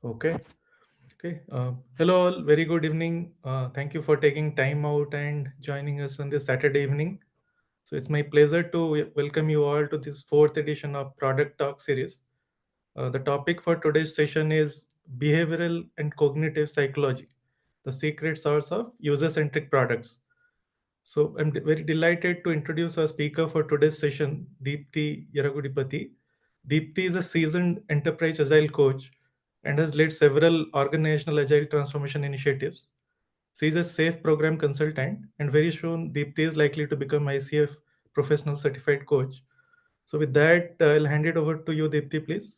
Okay. Okay. Hello, all. Very good evening. Thank you for taking time out and joining us on this Saturday evening. So it's my pleasure to welcome you all to this fourth edition of Product Talk series. The topic for today's session is behavioral and cognitive psychology, the secret source of user-centric products. So I'm very delighted to introduce our speaker for today's session, Deepthi Yaragudipati. Deepthi is a seasoned enterprise agile coach and has led several organizational agile transformation initiatives. She is a SAFE program consultant, and very soon Deepthi is likely to become ICF professional certified coach. So with that, I'll hand it over to you, Deepthi, please.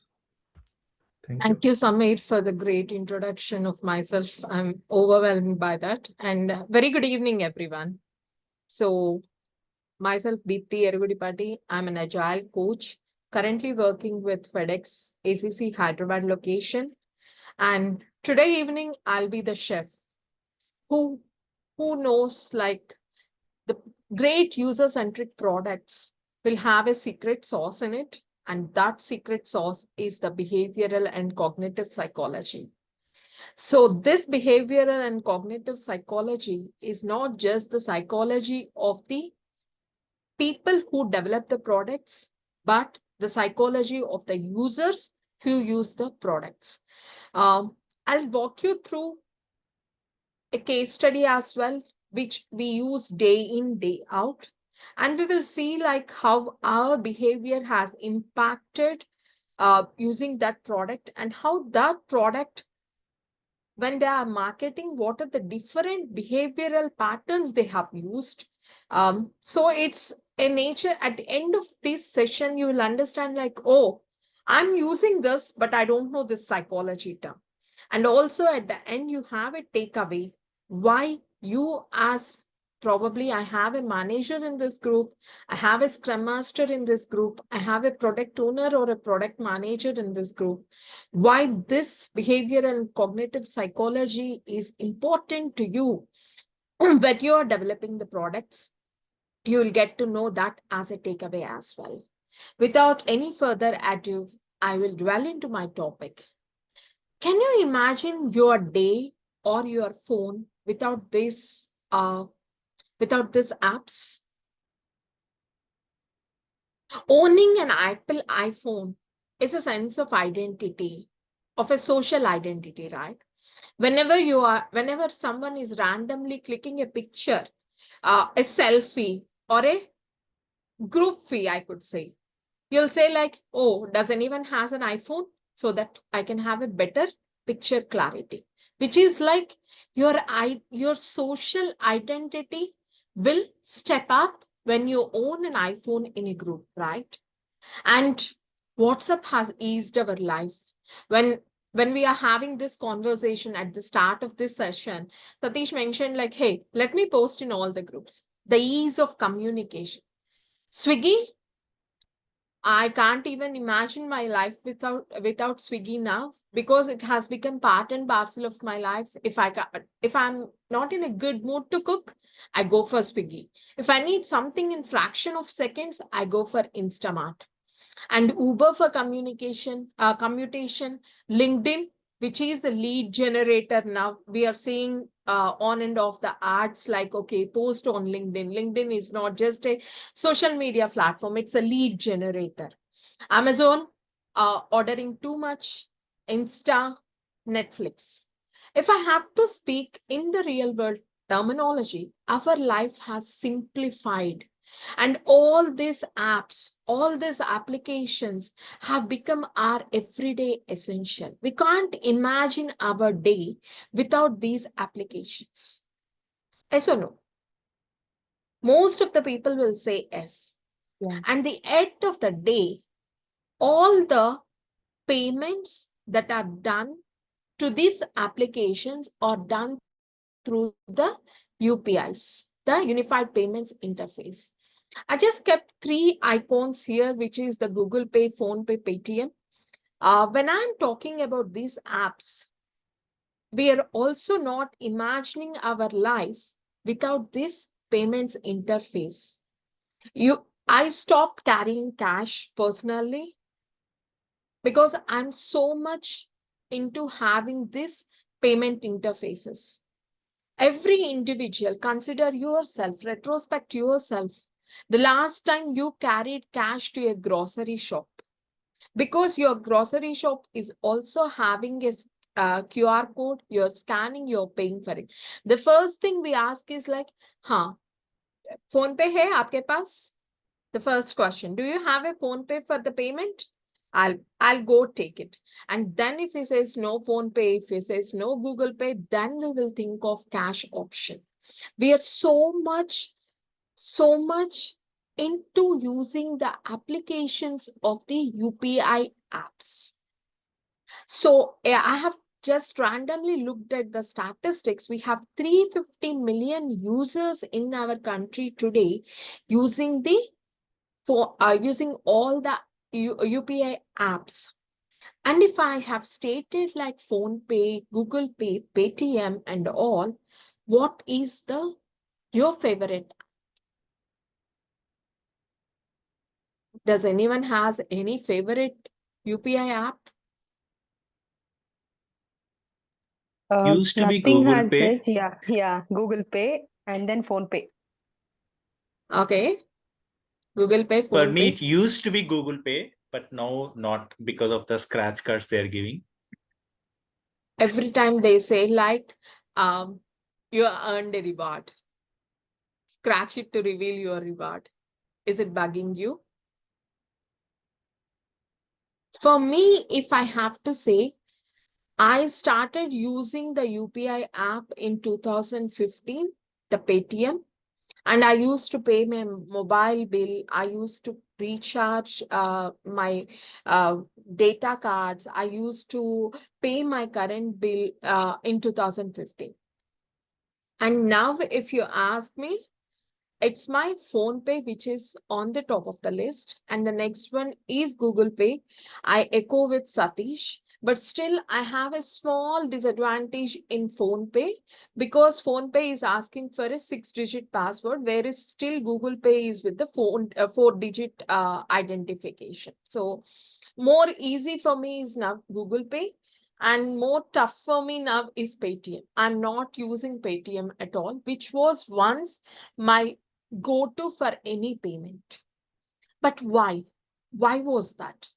Thank you. Thank you, Samir, for the great introduction of myself. I'm overwhelmed by that. And very good evening, everyone. So, myself, Deepthi Erugudipati. I'm an agile coach, currently working with FedEx ACC Hyderabad location. And today evening, I'll be the chef who who knows like the great user-centric products will have a secret sauce in it. And that secret sauce is the behavioral and cognitive psychology. So, this behavioral and cognitive psychology is not just the psychology of the people who develop the products, but the psychology of the users who use the products. Um, I'll walk you through a case study as well, which we use day in, day out. And we will see like how our behavior has impacted using that product and how that product when they are marketing, what are the different behavioral patterns they have used. So it's a nature at the end of this session, you will understand like, oh, I'm using this, but I don't know this psychology term. And also at the end, you have a takeaway why you as probably I have a manager in this group, I have a scrum master in this group, I have a product owner or a product manager in this group, why this behavior and cognitive psychology is important to you when you are developing the products. You will get to know that as a takeaway as well. Without any further ado, I will dwell into my topic. Can you imagine your day or your phone without these apps? Owning an Apple iPhone is a sense of identity, of a social identity, right? Whenever someone is randomly clicking a picture, a selfie or a group fee, I could say, you'll say like, oh, does anyone has an iPhone so that I can have a better picture clarity, which is like your social identity will step up when you own an iPhone in a group, right? And WhatsApp has eased our life. When we are having this conversation at the start of this session, Satish mentioned like, hey, let me post in all the groups. The ease of communication. Swiggy, I can't even imagine my life without Swiggy now because it has become part and parcel of my life. If I'm not in a good mood to cook, I go for Swiggy. If I need something in fraction of seconds, I go for Instamart. And Uber for commutation, LinkedIn, which is the lead generator. Now we are seeing on and off the ads like, okay, post on LinkedIn. LinkedIn is not just a social media platform, it's a lead generator. Amazon, ordering too much, Insta, Netflix. If I have to speak in the real world terminology, our life has simplified, and all these apps, all these applications have become our everyday essential. We can't imagine our day without these applications. Yes or no? Most of the people will say yes. Yeah. And the end of the day, all the payments that are done to these applications are done through the UPIs, the Unified Payments Interface. I just kept three icons here, which is the Google Pay, Phone Pay, Paytm. When I'm talking about these apps, we are also not imagining our life without this payments interface. I stopped carrying cash personally because I'm so much into having this payment interfaces. Every individual, consider yourself, retrospect yourself. The last time you carried cash to a grocery shop, because your grocery shop is also having a QR code, you're scanning, you're paying for it. The first thing we ask is like, huh, phone pay hai aapke paas? The first question, do you have a phone pay for the payment? I'll go take it. And then if he says no phone pay, if he says no Google Pay, then we will think of cash option. We are so much into using the applications of the UPI apps. So I have just randomly looked at the statistics. We have 350 million users in our country today using the using all the UPI apps. And if I have stated like Phone Pay, Google Pay, Paytm, and all, what is your favorite? Does anyone has any favorite UPI app? Used to be Nothing Google has Pay. it. Yeah. Google Pay and then Phone Pay. Okay. Google Pay, For Phone me, Pay. it used to be Google Pay, but now not because of the scratch cards they are giving. Every time they say like, you earned a reward. Scratch it to reveal your reward. Is it bugging you? For me, if I have to say, I started using the UPI app in 2015, the Paytm, and I used to pay my mobile bill. I used to recharge my data cards. I used to pay my current bill in 2015. And now, if you ask me, it's my phone pay, which is on the top of the list. And the next one is Google Pay. I echo with Satish, but still I have a small disadvantage in phone pay because phone pay is asking for a 6-digit password, whereas still Google Pay is with the 4-digit identification. So more easy for me is now Google Pay. And more tough for me now is Paytm. I'm not using Paytm at all, which was once my go-to for any payment. But why? Why was that?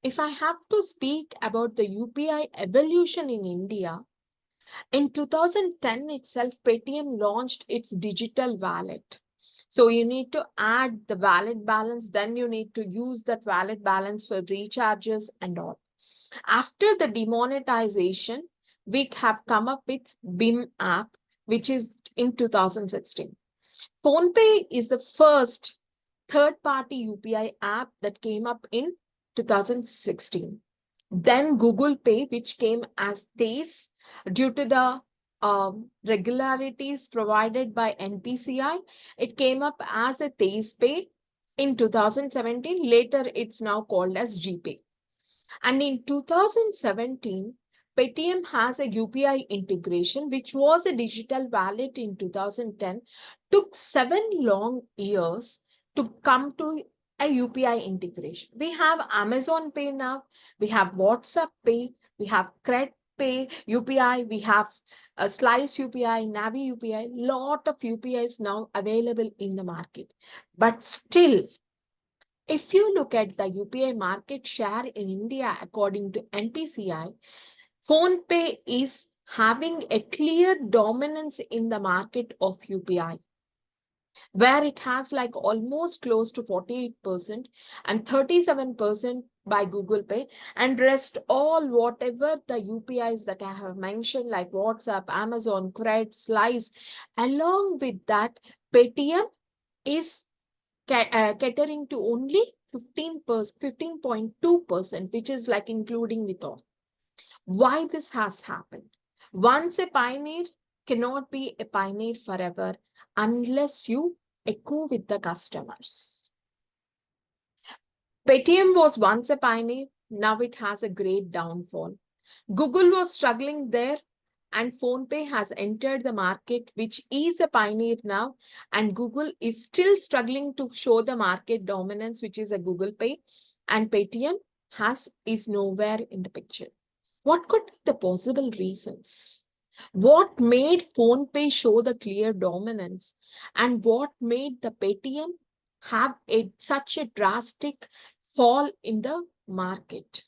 If I have to speak about the UPI evolution in India, in 2010 itself, Paytm launched its digital wallet. So you need to add the wallet balance, then you need to use that wallet balance for recharges and all. After the demonetization, we have come up with BIM app, which is in 2016. PhonePe is the first third-party UPI app that came up in 2016. Then Google Pay, which came as TACE due to the regularities provided by NPCI, it came up as a TACE Pay in 2017. Later, it's now called as GPay. And in 2017, Paytm has a UPI integration, which was a digital wallet in 2010, took 7 long years to come to a UPI integration. We have Amazon Pay now, we have WhatsApp Pay, we have Cred Pay, UPI, we have a Slice UPI, Navi UPI, lot of UPIs now available in the market. But still, if you look at the UPI market share in India, according to NPCI, PhonePe is having a clear dominance in the market of UPI, where it has like almost close to 48% and 37% by Google Pay, and rest all whatever the UPIs that I have mentioned, like WhatsApp, Amazon, Cred, Slice, along with that, Paytm is catering to only 15.2%, which is like including with all. Why this has happened? Once a pioneer cannot be a pioneer forever unless you echo with the customers. Paytm was once a pioneer, now it has a great downfall. Google was struggling there, and PhonePe has entered the market, which is a pioneer now, and Google is still struggling to show the market dominance, which is a Google Pay, and Paytm is nowhere in the picture. What could be the possible reasons? What made PhonePe show the clear dominance? And what made the Paytm have such a drastic fall in the market?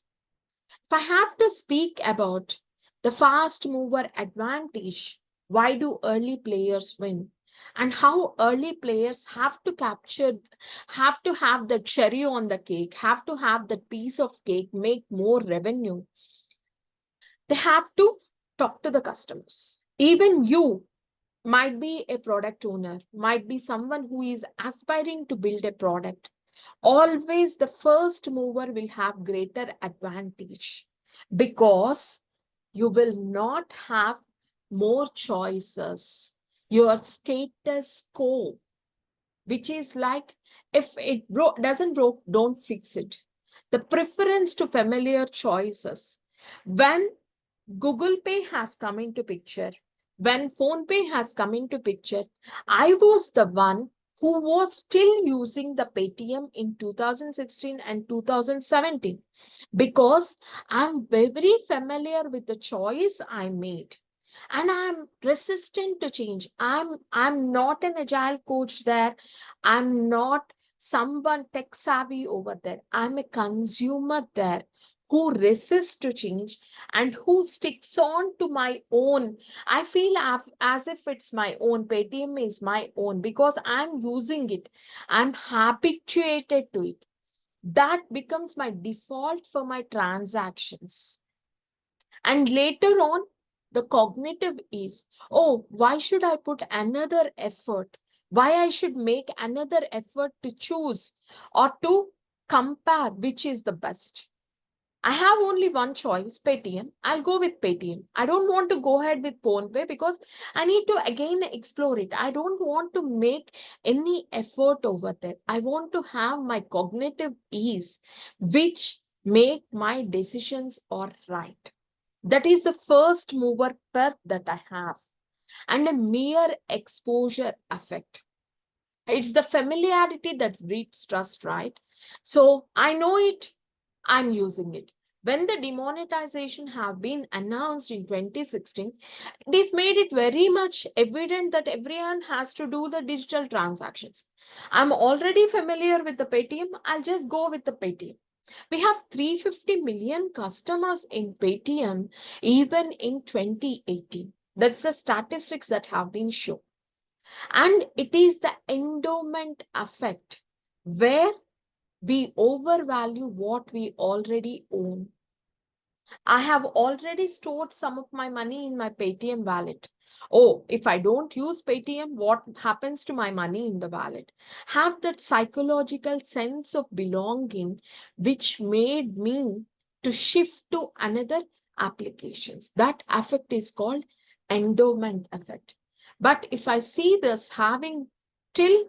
If I have to speak about the fast mover advantage, why do early players win? And how early players have to have to have the cherry on the cake, have to have that piece of cake, make more revenue. They have to talk to the customers. Even you might be a product owner, might be someone who is aspiring to build a product. Always the first mover will have greater advantage because you will not have more choices. Your status quo, which is like, if it doesn't broke, don't fix it. The preference to familiar choices. When Google Pay has come into picture, when PhonePe has come into picture, I was the one who was still using the Paytm in 2016 and 2017 because I'm very familiar with the choice I made and I'm resistant to change. I'm not an agile coach there. I'm not someone tech savvy over there. I'm a consumer there who resists to change and who sticks on to my own. I feel as if it's my own. Paytm is my own because I'm using it. I'm habituated to it. That becomes my default for my transactions. And later on, the cognitive is, oh, why should I put another effort? Why I should make another effort to choose or to compare which is the best? I have only one choice, Paytm. I'll go with Paytm. I don't want to go ahead with PhonePe because I need to again explore it. I don't want to make any effort over there. I want to have my cognitive ease, which make my decisions are right. That is the first mover perk that I have. And a mere exposure effect. It's the familiarity that breeds trust, right? So I know it, I'm using it. When the demonetization have been announced in 2016, it is made it very much evident that everyone has to do the digital transactions. I'm already familiar with the Paytm. I'll just go with the Paytm. We have 350 million customers in Paytm even in 2018. That's the statistics that have been shown. And it is the endowment effect where we overvalue what we already own. I have already stored some of my money in my Paytm wallet. Oh, if I don't use Paytm, what happens to my money in the wallet? Have that psychological sense of belonging, which made me to shift to another applications. That effect is called endowment effect. But if I see this having till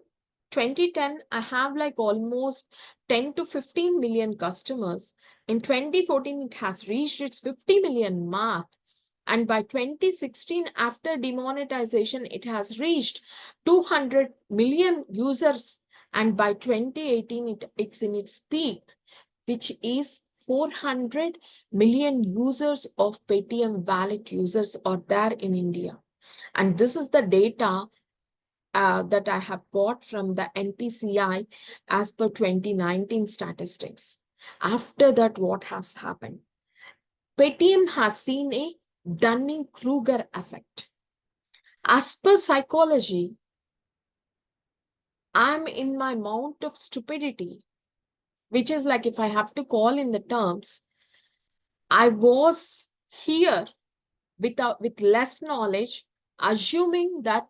2010, I have like almost 10 to 15 million customers. In 2014, it has reached its 50 million mark. And by 2016, after demonetization, it has reached 200 million users. And by 2018, it's in its peak, which is 400 million users of Paytm wallet users are there in India. And this is the data that I have got from the NPCI as per 2019 statistics. After that, what has happened? Paytm has seen a Dunning-Kruger effect. As per psychology, I'm in my mount of stupidity, which is like, if I have to call in the terms, I was here with less knowledge, assuming that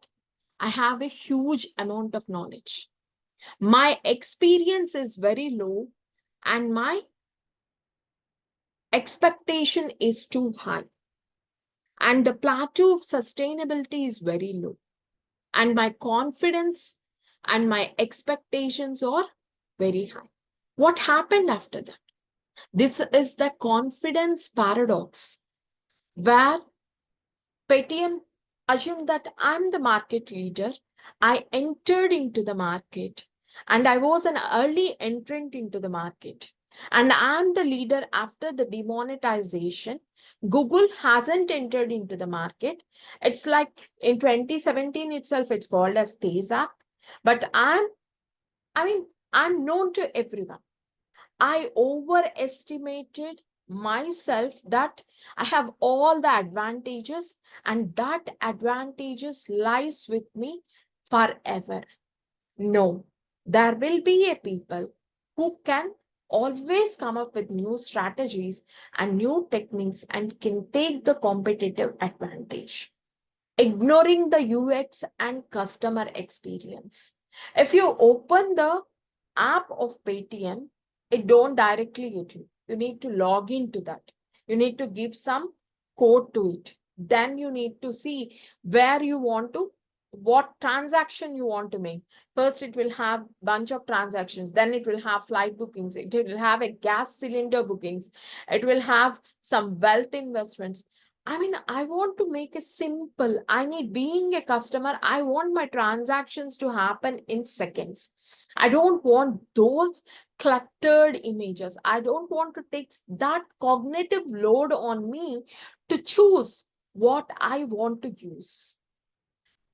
I have a huge amount of knowledge. My experience is very low and my expectation is too high. And the plateau of sustainability is very low. And my confidence and my expectations are very high. What happened after that? This is the confidence paradox, where Paytm assumed that I'm the market leader. I entered into the market and I was an early entrant into the market. And I'm the leader after the demonetization. Google hasn't entered into the market. It's like in 2017 itself, it's called as SSAG. But I mean, I'm known to everyone. I overestimated myself that I have all the advantages, and that advantages lies with me forever. No, there will be a people who can always come up with new strategies and new techniques and can take the competitive advantage, ignoring the UX and customer experience. If you open the app of Paytm, it don't directly hit you. You need to log into that. You need to give some code to it. Then you need to see where you want to, what transaction you want to make. First, it will have bunch of transactions. Then it will have flight bookings. It will have a gas cylinder bookings. It will have some wealth investments. I mean, I want to make it simple. I need, being a customer, I want my transactions to happen in seconds. I don't want those cluttered images. I don't want to take that cognitive load on me to choose what I want to use.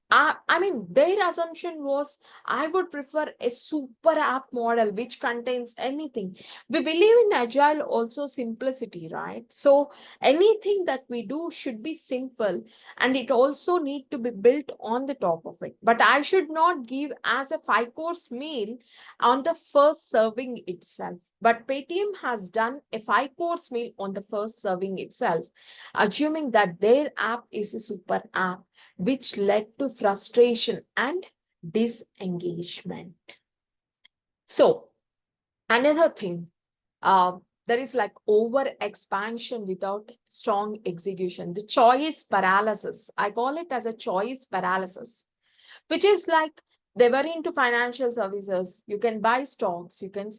I mean, their assumption was I would prefer a super app model which contains anything. We believe in agile also simplicity, right? So anything that we do should be simple, and it also need to be built on the top of it. But I should not give as a 5 course meal on the first serving itself. But Paytm has done a 5 course meal on the first serving itself, assuming that their app is a super app, which led to frustration and disengagement. So, another thing, there is like over expansion without strong execution, the choice paralysis. I call it as a choice paralysis, which is like they were into financial services. You can buy stocks, you can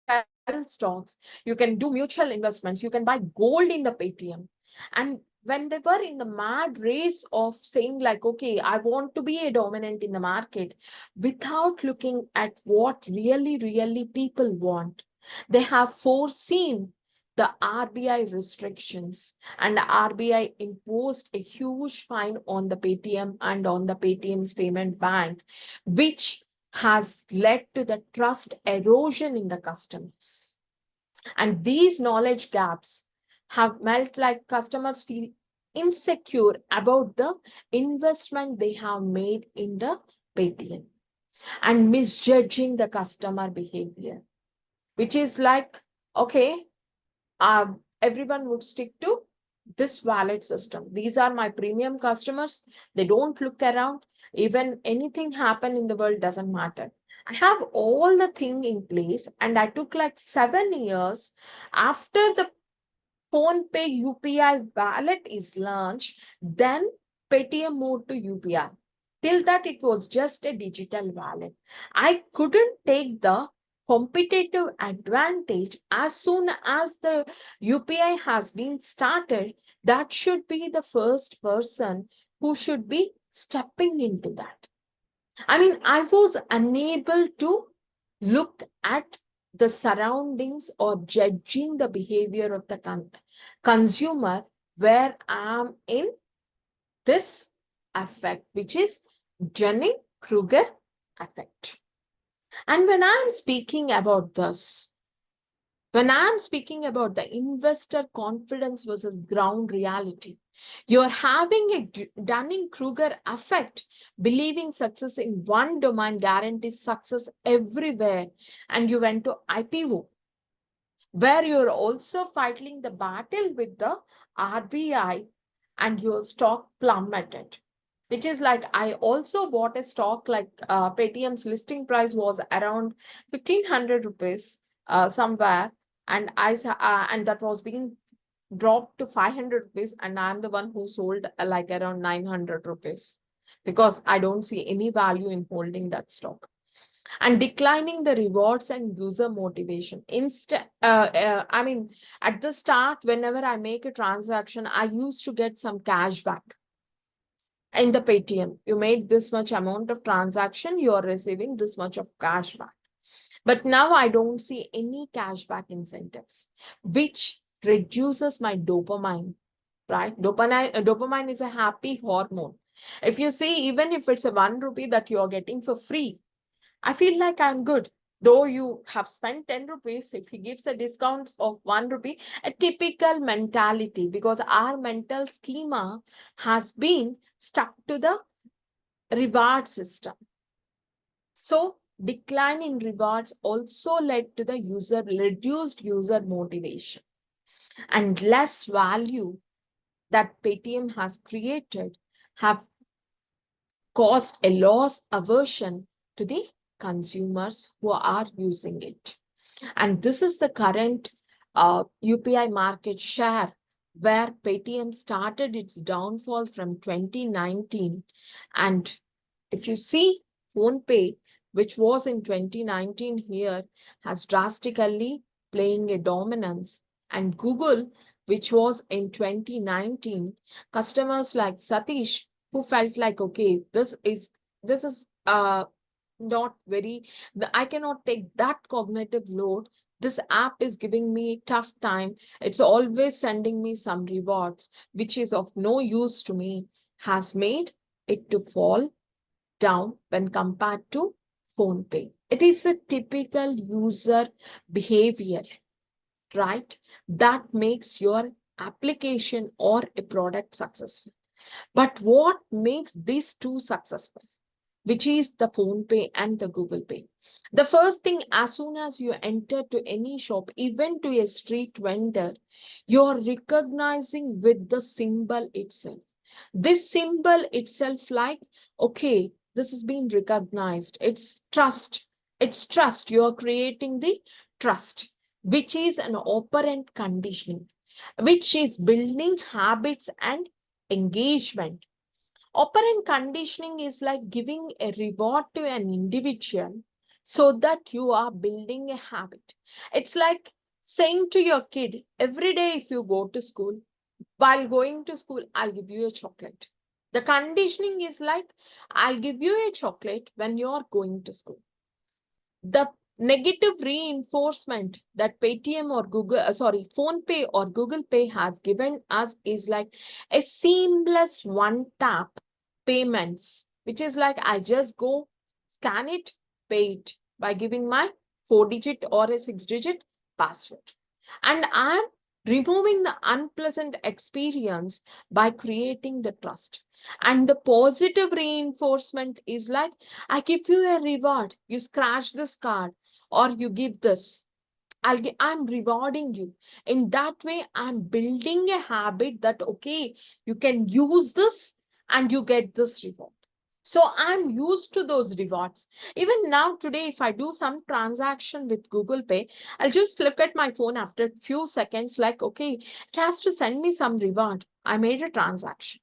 sell stocks, you can do mutual investments, you can buy gold in the Paytm. And when they were in the mad race of saying like, okay, I want to be a dominant in the market, without looking at what really people want, they have foreseen the RBI restrictions, and the RBI imposed a huge fine on the Paytm and on the Paytm's payment bank, which has led to the trust erosion in the customers. And these knowledge gaps have melt like customers feel insecure about the investment they have made in the Paytm and misjudging the customer behavior, which is like, okay, everyone would stick to this wallet system. These are my premium customers. They don't look around. Even anything happen in the world doesn't matter. I have all the thing in place, and I took like 7 years after the PhonePe UPI wallet is launched, then Paytm moved to UPI. Till that, it was just a digital wallet. I couldn't take the competitive advantage as soon as the UPI has been started. That should be the first person who should be stepping into that. I mean, I was unable to look at the surroundings or judging the behavior of the consumer where I'm in this effect, which is Dunning-Kruger effect. And when I'm speaking about this, when I'm speaking about the investor confidence versus ground reality, you're having a Dunning-Kruger effect, believing success in one domain guarantees success everywhere. And you went to IPO, where you're also fighting the battle with the RBI, and your stock plummeted. Which is like, I also bought a stock like Paytm's listing price was around 1500 rupees somewhere, and and that was being dropped to 500 rupees, and I'm the one who sold like around 900 rupees because I don't see any value in holding that stock. And declining the rewards and user motivation. Instead, I mean, at the start, whenever I make a transaction, I used to get some cash back in the Paytm. You made this much amount of transaction, you are receiving this much of cash back. But now I don't see any cashback incentives, which reduces my dopamine, right? Dopamine is a happy hormone. If you see, even if it's a 1 rupee that you're getting for free, I feel like I'm good. Though you have spent 10 rupees, if he gives a discount of 1 rupee, a typical mentality, because our mental schema has been stuck to the reward system. So decline in rewards also led to the reduced user motivation and less value that Paytm has created have caused a loss aversion to the consumers who are using it. And this is the current UPI market share where Paytm started its downfall from 2019. And if you see, PhonePe, which was in 2019 here, has drastically playing a dominance. And Google, which was in 2019, customers like Satish, who felt like, okay, this is not very, I cannot take that cognitive load. This app is giving me tough time. It's always sending me some rewards, which is of no use to me, has made it to fall down when compared to PhonePe. It is a typical user behavior, right? That makes your application or a product successful. But what makes these two successful, which is the PhonePe and the Google Pay? The first thing, as soon as you enter to any shop, even to a street vendor, you're recognizing with the symbol itself. This symbol itself, like, okay, this is being recognized. It's trust. It's trust. You're creating the trust, which is an operant conditioning, which is building habits and engagement. Operant conditioning is like giving a reward to an individual so that you are building a habit. It's like saying to your kid, every day if you go to school, while going to school, I'll give you a chocolate. The conditioning is like, I'll give you a chocolate when you're going to school. The negative reinforcement that Paytm or PhonePe or Google Pay has given us is like a seamless one tap payments, which is like I just go scan it, pay it by giving my 4-digit or a 6-digit password. And I'm removing the unpleasant experience by creating the trust. And the positive reinforcement is like, I give you a reward. You scratch this card or you give this. I'm rewarding you. In that way, I'm building a habit that, okay, you can use this and you get this reward. So I'm used to those rewards. Even now, today, if I do some transaction with Google Pay, I'll just look at my phone after a few seconds, like, okay, it has to send me some reward. I made a transaction.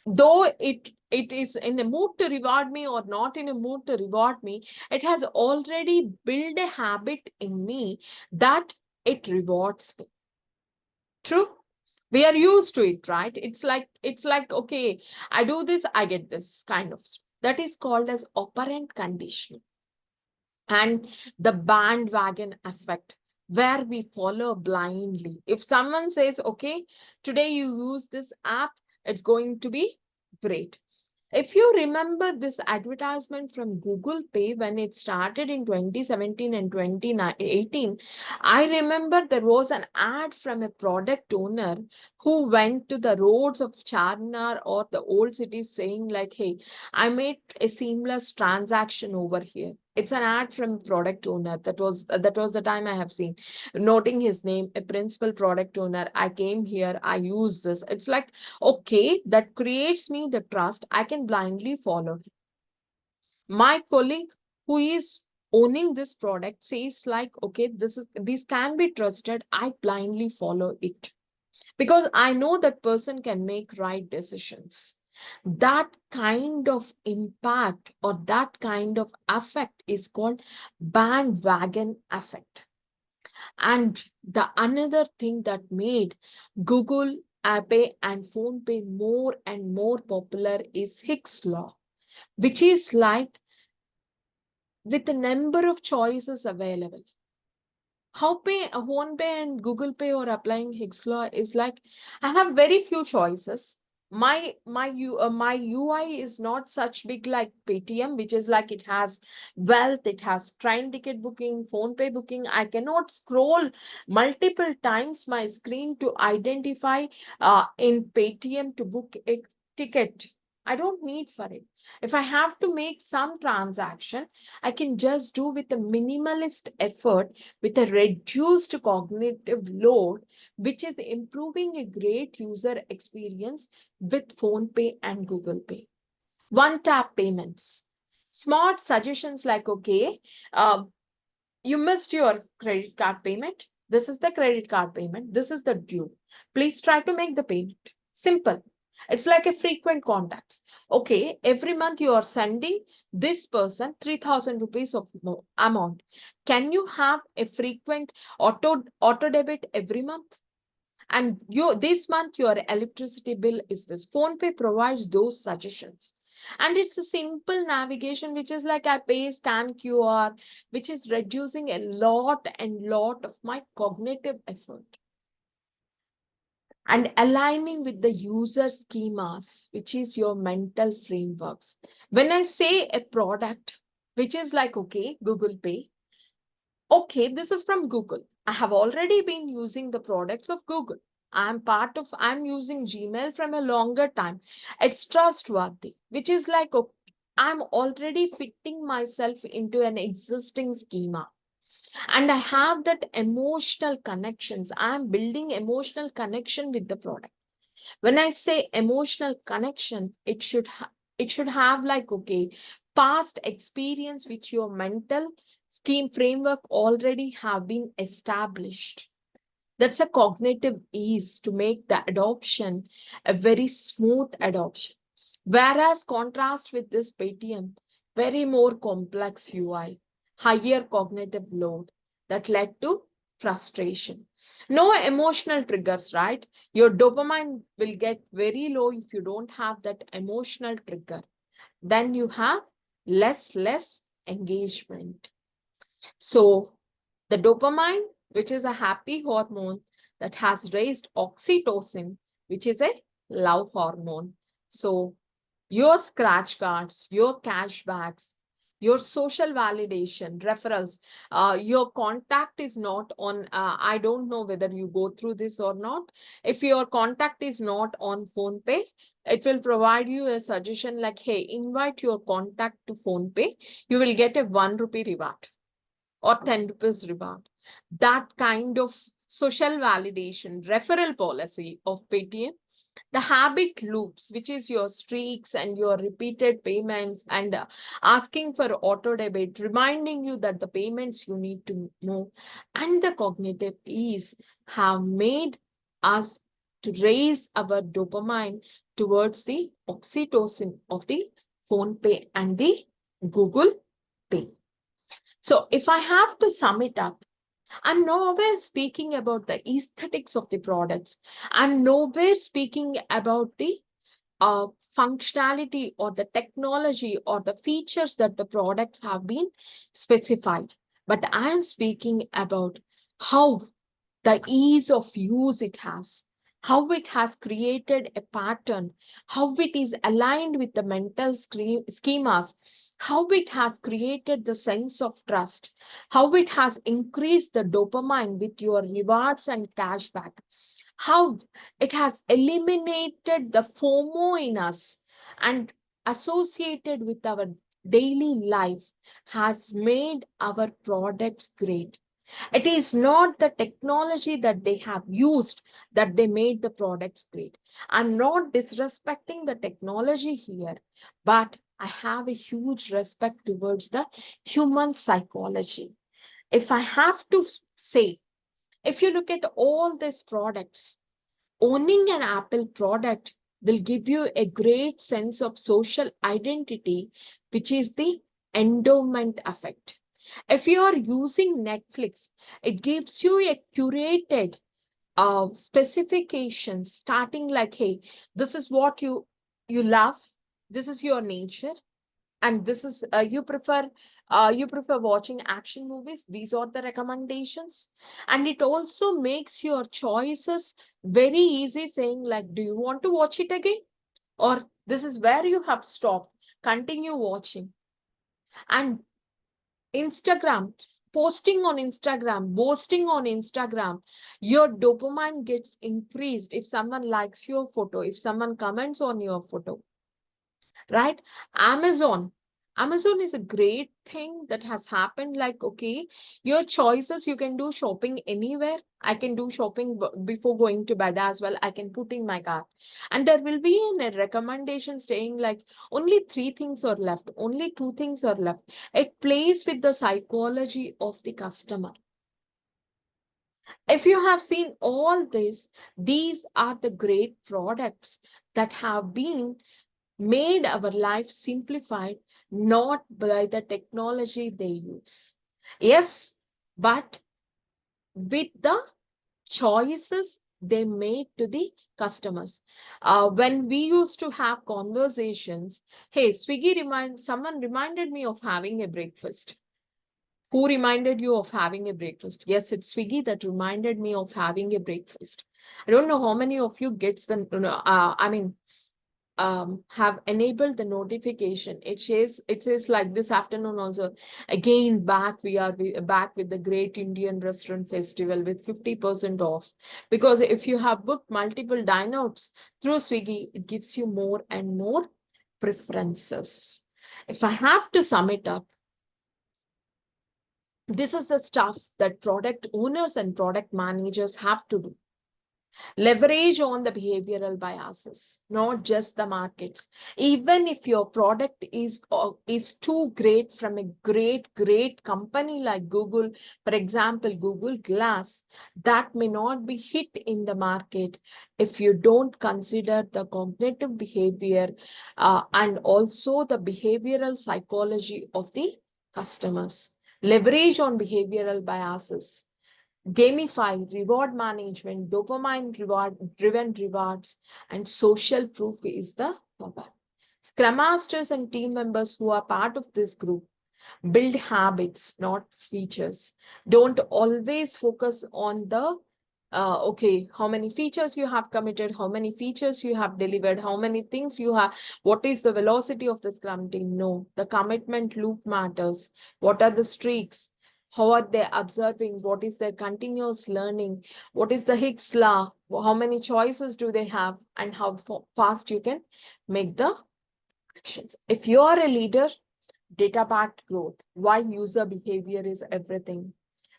Though it is in a mood to reward me or not in a mood to reward me, it has already built a habit in me that it rewards me. True, we are used to it, right? It's like okay, I do this, I get this kind of stuff. That is called as operant conditioning. And the bandwagon effect, where we follow blindly. If someone says, okay, today you use this app, it's going to be great. If you remember this advertisement from Google Pay when it started in 2017 and 2018, I remember there was an ad from a product owner who went to the roads of Charminar or the old cities saying like, hey, I made a seamless transaction over here. It's an ad from product owner. That was the time I have seen. Noting his name, a principal product owner. I came here, I use this. It's like, okay, that creates me the trust. I can blindly follow him. My colleague who is owning this product says like, okay, this can be trusted. I blindly follow it because I know that person can make right decisions. That kind of impact or that kind of effect is called bandwagon effect. And the another thing that made Google Pay and PhonePe more and more popular is Hicks law, which is like with the number of choices available. How PhonePe and Google Pay or applying Higgs law is like, I have very few choices. My UI is not such big like Paytm, which is like it has wealth, it has train ticket booking, PhonePe booking. I cannot scroll multiple times my screen to identify in Paytm to book a ticket. I don't need for it. If I have to make some transaction, I can just do with a minimalist effort with a reduced cognitive load, which is improving a great user experience with PhonePe and Google Pay. One tap payments. Smart suggestions like, okay, uh, you missed your credit card payment. This is the credit card payment. This is the due. Please try to make the payment. Simple. It's like a frequent contacts. Okay, every month you are sending this person 3,000 rupees of amount. Can you have a frequent auto debit every month? And this month your electricity bill is this. PhonePe provides those suggestions. And it's a simple navigation, which is like I pay, scan QR, which is reducing a lot and lot of my cognitive effort. And aligning with the user schemas, which is your mental frameworks. When I say a product, which is like, okay, Google Pay, okay, this is from Google. I have already been using the products of Google. I'm using Gmail from a longer time. It's trustworthy, which is like, okay, I'm already fitting myself into an existing schema. And I have that emotional connections. I'm building emotional connection with the product. When I say emotional connection, it should have like, okay, past experience which your mental scheme framework already have been established. That's a cognitive ease to make the adoption a very smooth adoption. Whereas contrast with this Paytm, very more complex UI, higher cognitive load that led to frustration. No emotional triggers, right? Your dopamine will get very low if you don't have that emotional trigger. Then you have less engagement. So the dopamine, which is a happy hormone that has raised oxytocin, which is a love hormone. So your scratch cards, your cashbacks, your social validation, referrals, your contact is not on, I don't know whether you go through this or not. If your contact is not on PhonePe, it will provide you a suggestion like, hey, invite your contact to PhonePe. You will get a 1 rupee reward or 10 rupees reward. That kind of social validation, referral policy of Paytm, the habit loops, which is your streaks and your repeated payments and asking for auto debit, reminding you that the payments you need to know, and the cognitive ease have made us to raise our dopamine towards the oxytocin of the PhonePe and the Google Pay. So if I have to sum it up, I'm nowhere speaking about the aesthetics of the products. I'm nowhere speaking about the functionality or the technology or the features that the products have been specified. But I am speaking about how the ease of use it has, how it has created a pattern, how it is aligned with the mental schemas, how it has created the sense of trust, how it has increased the dopamine with your rewards and cashback, how it has eliminated the FOMO in us and associated with our daily life has made our products great. It is not the technology that they have used that they made the products great. I'm not disrespecting the technology here, but I have a huge respect towards the human psychology. If I have to say, if you look at all these products, owning an Apple product will give you a great sense of social identity, which is the endowment effect. If you are using Netflix, it gives you a curated specifications starting like, hey, this is what you love, this is your nature, and this is you prefer You prefer watching action movies, these are the recommendations. And it also makes your choices very easy, saying like, do you want to watch it again, or this is where you have stopped, continue watching. And Instagram, posting on Instagram, boasting on Instagram, your dopamine gets increased if someone likes your photo, if someone comments on your photo, right? Amazon. Amazon is a great thing that has happened. Like, okay, your choices, you can do shopping anywhere. I can do shopping before going to bed as well. I can put in my cart. And there will be a recommendation saying like only three things are left, only two things are left. It plays with the psychology of the customer. If you have seen all this, these are the great products that have been made our life simplified, not by the technology they use. Yes, but with the choices they made to the customers. When we used to have conversations, hey, someone reminded me of having a breakfast. Who reminded you of having a breakfast? Yes, it's Swiggy that reminded me of having a breakfast. I don't know how many of you gets the, have enabled the notification. It says like this afternoon also, again back, back with the Great Indian Restaurant Festival with 50% off. Because if you have booked multiple dine outs through Swiggy, it gives you more and more preferences. If I have to sum it up, this is the stuff that product owners and product managers have to do. Leverage on the behavioral biases, not just the markets. Even if your product is too great from a great company like Google, for example, Google Glass, that may not be hit in the market if you don't consider the cognitive behavior and also the behavioral psychology of the customers. Leverage on behavioral biases, gamify reward management, dopamine reward driven rewards, and social proof is the power. Scrum Masters and team members who are part of this group build habits, not features. Don't always focus on the okay, how many features you have committed, how many features you have delivered, how many things you have, what is the velocity of the Scrum team. No, the commitment loop matters. What are the streaks? How are they observing? What is their continuous learning? What is the Higgs law? How many choices do they have? And how fast you can make the actions. If you are a leader, data-backed growth, why user behavior is everything.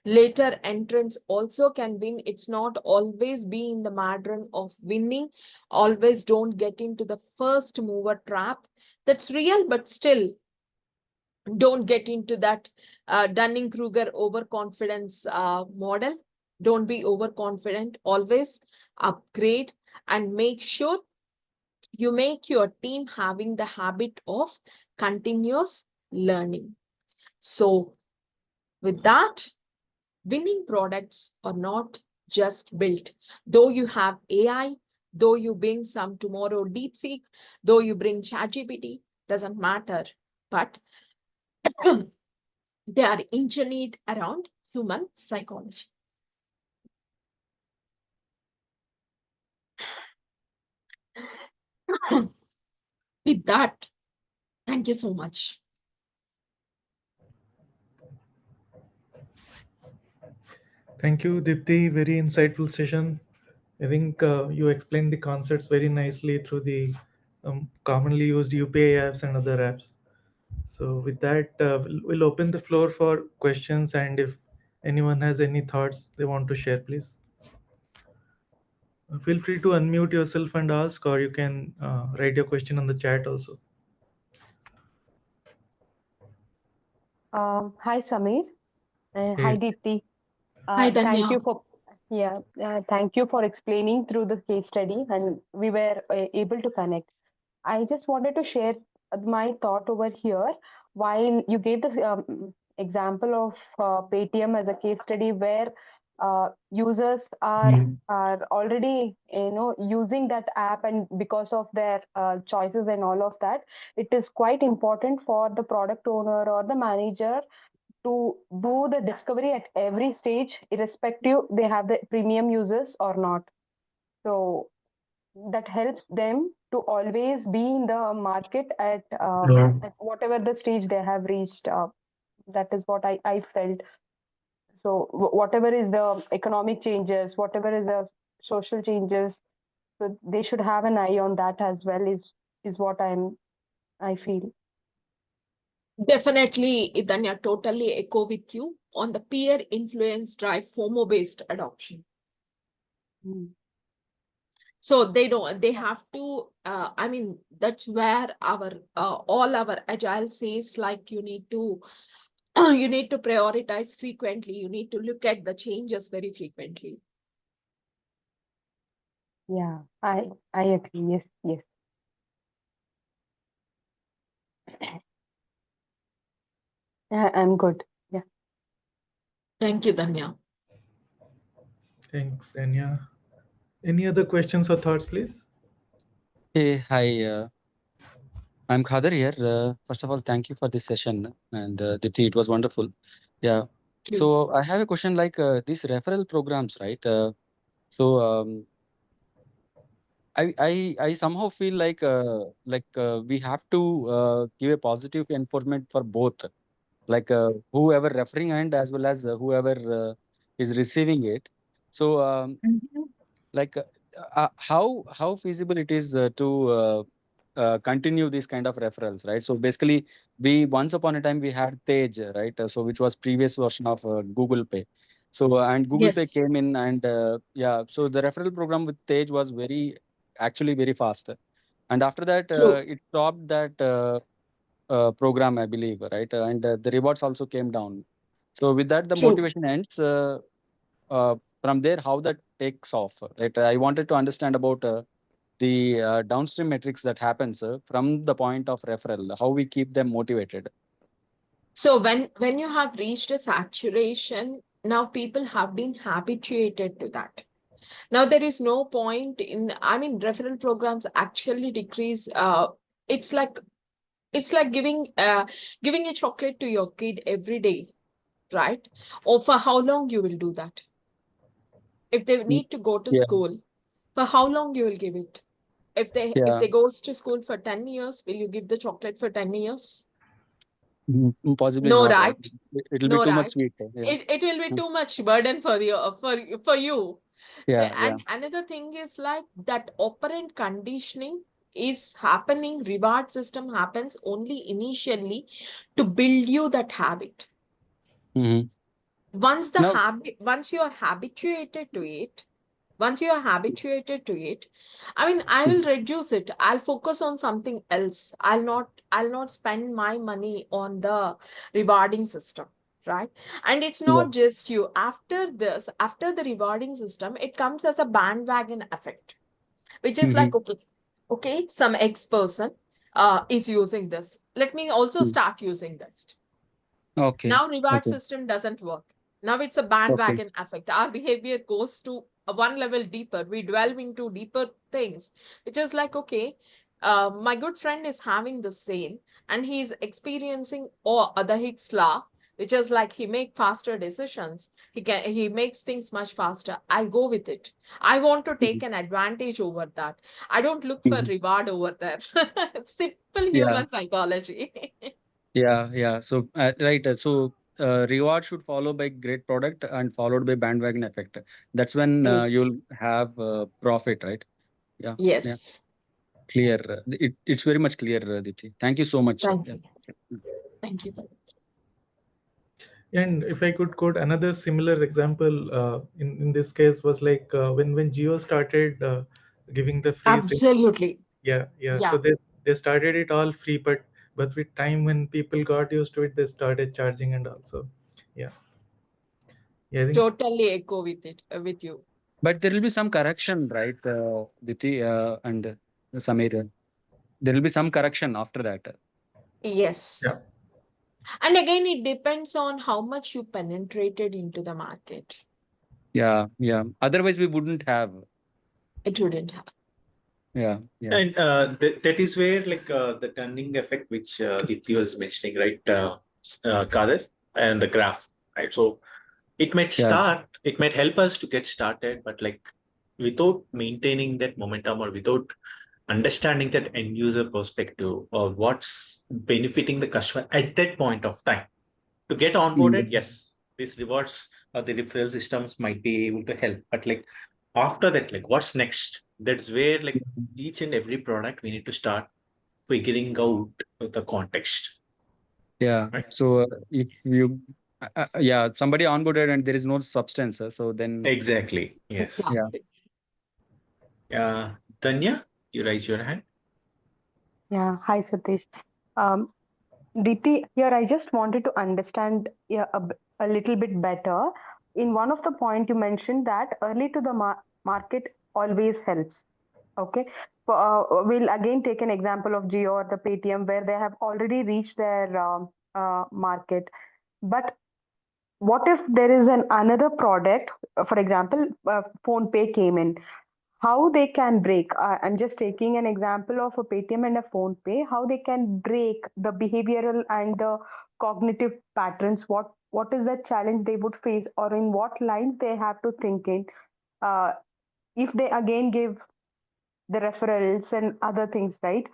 Later entrants also can win. It's not always be in the madron of winning. Always don't get into the first mover trap. That's real, but still don't get into that Dunning-Kruger overconfidence model. Don't be overconfident. Always upgrade and make sure you make your team having the habit of continuous learning. So with that, winning products are not just built. Though you have AI, though you bring some tomorrow DeepSeek, though you bring ChatGPT, doesn't matter. But they are engineered around human psychology. With that, thank you so much. Thank you, Dipti. Very insightful session. I think you explained the concepts very nicely through the commonly used UPI apps and other apps. So, with that, we'll open the floor for questions. And if anyone has any thoughts they want to share, please feel free to unmute yourself and ask, or you can write your question on the chat also. Hi, Samir. Hi, Hey, Deepthi. Hi, Thank you Danya. for thank you for explaining through the case study, and we were able to connect. I just wanted to share my thought over here. While you gave the example of Paytm as a case study where users are already using that app, and because of their choices and all of that, it is quite important for the product owner or the manager to do the discovery at every stage, irrespective they have the premium users or not. So that helps them to always be in the market at whatever the stage they have reached. That is what I felt. So whatever is the economic changes, whatever is the social changes, so they should have an eye on that as well. Is what I feel. Definitely, Idanya, totally echo with you on the peer influence drive FOMO-based adoption. Mm. So they have to, I mean, that's where our all our agile says, like, you need to you need to prioritize frequently. You need to look at the changes very frequently. Yeah, I agree. Yes, yes. I'm good. Yeah. Thank you, Danya. Thanks, Anya. Any other questions or thoughts, please? Hey, hi. I'm Khader here. First of all, thank you for this session, and Deepthi, it was wonderful. Yeah. Thank you. So I have a question like these referral programs, right? So I somehow feel like we have to give a positive enforcement for both, like whoever referring and as well as whoever is receiving it. So like how feasible it is continue these kind of referrals, right? So basically, we once upon a time we had Tej, right? So which was previous version of Google Pay. So and Google Pay Yes, came in, and yeah, so the referral program with Tej was actually very fast. And after that, true. it stopped that program, I believe, right? And the rewards also came down. So with that, the True. motivation ends. From there, how that takes off, right? I wanted to understand about the downstream metrics that happens from the point of referral, how we keep them motivated. So when you have reached a saturation, now people have been habituated to that. Now there is no point in, I mean, referral programs actually decrease. It's like it's like giving a chocolate to your kid every day, right? Or for how long you will do that? If they Mm, need to go to yeah, school, for how long you will give it? If yeah. they goes to school for 10 years, will you give the chocolate for 10 years? Possibly No, not, right? right? It'll be No, too much right? sweet. Yeah. It will be Mm, too much burden for you for you. yeah, yeah. And another thing is like that operant conditioning is happening, reward system happens only initially to build you that habit. Hmm. Now, Once you are habituated to it, once you are habituated to it, I mean, I mm, will reduce it. I'll focus on something else. I'll not spend my money on the rewarding system, right? And it's yeah. not just you. After this, after the rewarding system, it comes as a bandwagon effect, which is Hmm. like, okay, some X person is using this. Let me also start using this. Okay, Now reward okay, system doesn't work. Now it's a okay. bandwagon effect. Our behavior goes to one level deeper. We delve into deeper things, which is like, okay, my good friend is having the same, and he's experiencing or other Hicks law, which is like he make faster decisions. He makes things much faster. I'll go with it. I want to Mhm, take an advantage over that. I don't look for mhm. reward over there. Simple Yeah, human psychology. yeah, yeah. So right, reward should follow by great product and followed by bandwagon effect. That's when Yes. you'll have profit, right? Yeah, yeah. Yes. Clear. It's very much clear, Deepthi. Thank you so much. Thank Yeah. you. Thank you. And if I could quote another similar example, in this case was like when Geo started giving the free SIM. Absolutely. Yeah, yeah. So Yeah. they started it all free, but with time when people got used to it, they started charging and also, yeah, yeah. I think Totally echo with it, with you. But there will be some correction, right, Deepthi and Samir? There will be some correction after that. Yes. yeah, And again, it depends on how much you penetrated into the market. Yeah, yeah. Otherwise, we wouldn't have. It wouldn't have. Yeah, yeah, And that is where the turning effect, which Deepthi was mentioning, right, Kadir, and the graph, right? So it might yeah, start, it might help us to get started, but like without maintaining that momentum or without understanding that end user perspective or what's benefiting the customer at that point of time to get onboarded, mm, yes, these rewards or the referral systems might be able to help. But like after that, like what's next? That's where like each and every product we need to start figuring out the context. yeah. Right? So if you, yeah, somebody onboarded and there is no substance, so then, Exactly. Yes. yeah, Exactly. Danya, you raise your hand. Yeah. Hi, Satish. Um, Diti, here I just wanted to understand, yeah, a little bit better. In one of the point you mentioned that early to the market always helps. Okay. We'll again take an example of Jio or the Paytm where they have already reached their market. But what if there is an another product, for example, Phone Pay came in, how they can break, I'm just taking an example of a Paytm and a Phone Pay, how they can break the behavioral and the cognitive patterns, what is the challenge they would face, or in what lines they have to think in, uh, if they again give the referrals and other things, right,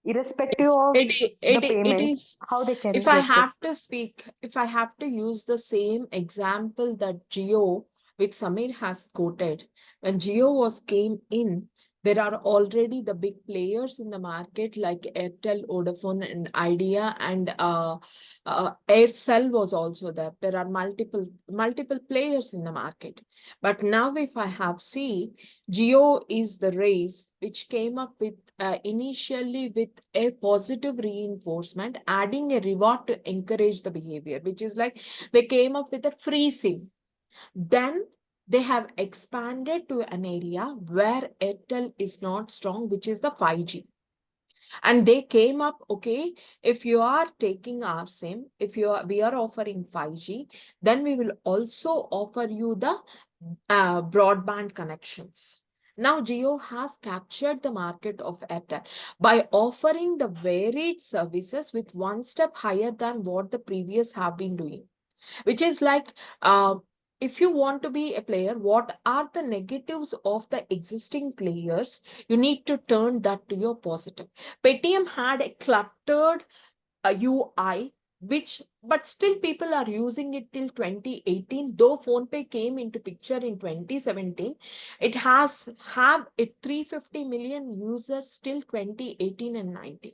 irrespective Yes, of the it payment, is. how they can If I get it. have to speak, if I have to use the same example that Geo, which Samir has quoted, when Geo was came in, there are already the big players in the market like Airtel, Vodafone, and Idea, and Aircel was also there. There are multiple players in the market. But now, if I have see, Geo is the race which came up with initially with a positive reinforcement, adding a reward to encourage the behavior, which is like they came up with a free SIM. Then they have expanded to an area where Airtel is not strong, which is the 5G. And they came up, okay, if you are taking our SIM, if you are, we are offering 5G, then we will also offer you the broadband connections. Now, Jio has captured the market of Airtel by offering the varied services with one step higher than what the previous have been doing, which is like, if you want to be a player, what are the negatives of the existing players? You need to turn that to your positive. Paytm had a cluttered UI, which but still people are using it till 2018. Though PhonePe came into picture in 2017, it has have a 350 million users till 2018 and 19.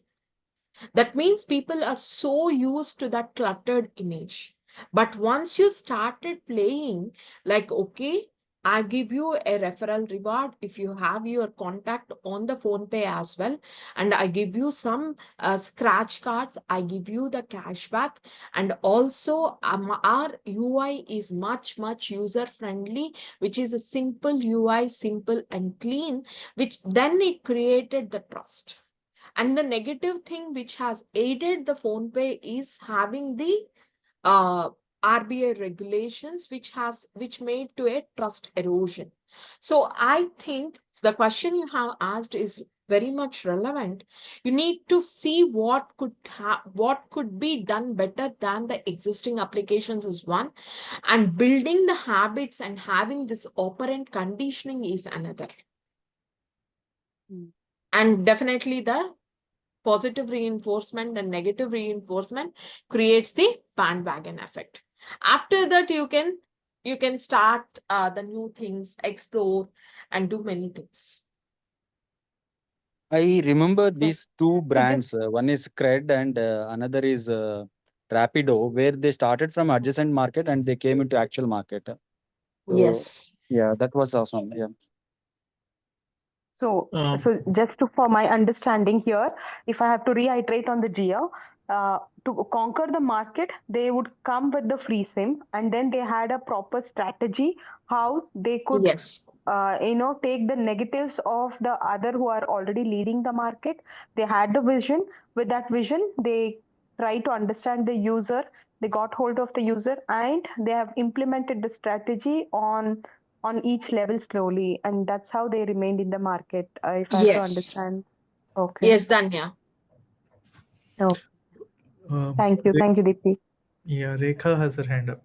That means people are so used to that cluttered image. But once you started playing, like, okay, I give you a referral reward if you have your contact on the phone pay as well. And I give you some scratch cards. I give you the cashback. And also, our UI is much user friendly, which is a simple UI, simple and clean, which then it created the trust. And the negative thing which has aided the phone pay is having the RBI regulations, which made to a trust erosion. So I think the question you have asked is very much relevant. You need to see what could be done better than the existing applications is one, and building the habits and having this operant conditioning is another. Mm. And definitely the positive reinforcement and negative reinforcement creates the bandwagon effect. After that, you can start the new things, explore, and do many things. I remember So, these two so just brands. One is Cred and another is Rapido, where they started from adjacent market and they came into actual market. So Yes. yeah, that was awesome. Yeah. So, Um, so just to, for my understanding here, if I have to reiterate on the Geo, to conquer the market, they would come with the free SIM, and then they had a proper strategy how they could, Yes. take the negatives of the other who are already leading the market. They had the vision. With that vision, they try to understand the user. They got hold of the user, and they have implemented the strategy on on each level slowly, and that's how they remained in the market, if I have to Yes. understand. Okay. Yes, Danya. Okay. Um, Thank you, Deepthi. yeah, Rekha has her hand up.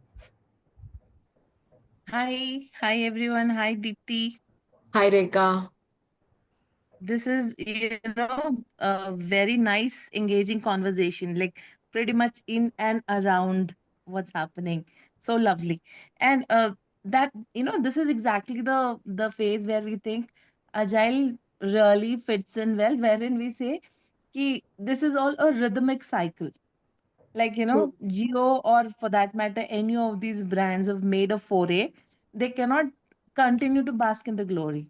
Hi everyone. Hi Deepthi. Hi, Rekha. This is, a very nice, engaging conversation, like pretty much in and around what's happening. So lovely. And that, this is exactly the phase where we think agile really fits in well, wherein we say ki this is all a rhythmic cycle. Like, True. Geo, or for that matter, any of these brands have made a foray, they cannot continue to bask in the glory.